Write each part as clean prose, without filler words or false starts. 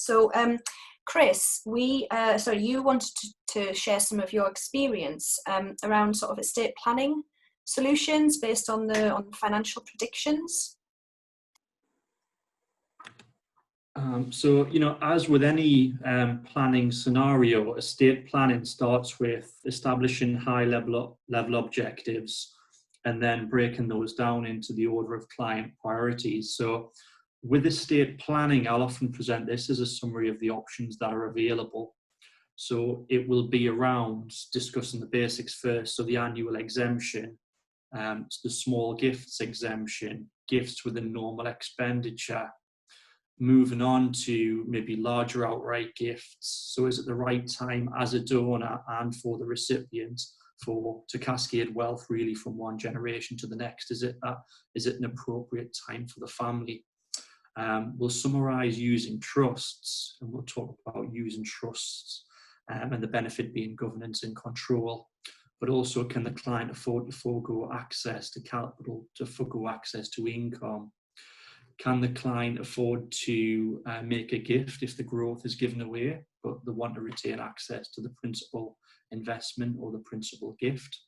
So, Chris, you wanted to share some of your experience around sort of estate planning solutions based on the financial predictions. So, as with any planning scenario, estate planning starts with establishing high-level objectives and then breaking those down into the order of client priorities. So with estate planning, I'll often present this as a summary of the options that are available. So it will be around discussing the basics first, so the annual exemption, the small gifts exemption, gifts within normal expenditure, moving on to maybe larger outright gifts. So is it the right time as a donor and for the recipient to cascade wealth really from one generation to the next? Is it an appropriate time for the family? We'll summarise using trusts, and we'll talk about using trusts and the benefit being governance and control. But also, can the client afford to forego access to capital, to forego access to income? Can the client afford to make a gift if the growth is given away, but they want to retain access to the principal investment or the principal gift?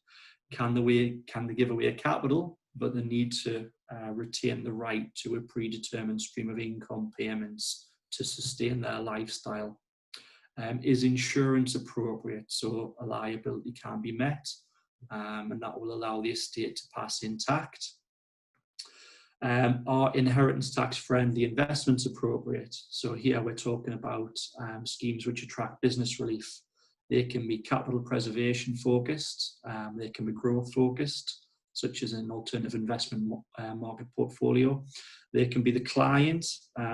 Can they give away capital, but they need to retain the right to a predetermined stream of income payments to sustain their lifestyle? Is insurance appropriate so a liability can be met, and that will allow the estate to pass intact? Are inheritance tax friendly investments appropriate? So here we're talking about schemes which attract business relief. They can be capital preservation focused, they can be growth focused, such as an alternative investment market portfolio. They can be the client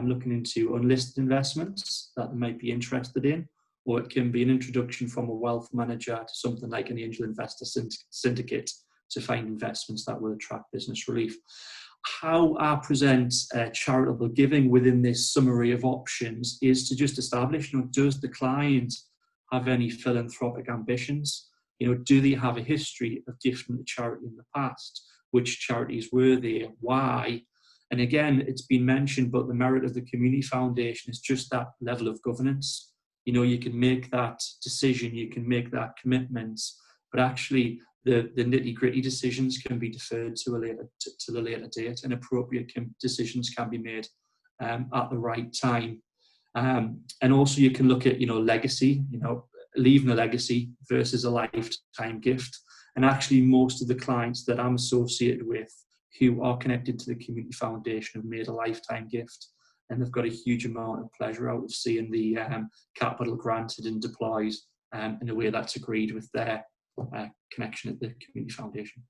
looking into unlisted investments that they might be interested in, or it can be an introduction from a wealth manager to something like an angel investor syndicate to find investments that will attract business relief. How I present charitable giving within this summary of options is to just establish, does the client have any philanthropic ambitions? Do they have a history of gifting to charity in the past? Which charities were they? Why? And again, it's been mentioned, but the merit of the Community Foundation is just that level of governance. You can make that decision, you can make that commitment, but actually the nitty-gritty decisions can be deferred to the later date, and appropriate decisions can be made at the right time. And also you can look at, legacy, leaving a legacy versus a lifetime gift. And actually most of the clients that I'm associated with who are connected to the Community Foundation have made a lifetime gift, and they've got a huge amount of pleasure out of seeing the capital granted and deployed in a way that's agreed with their connection at the Community Foundation.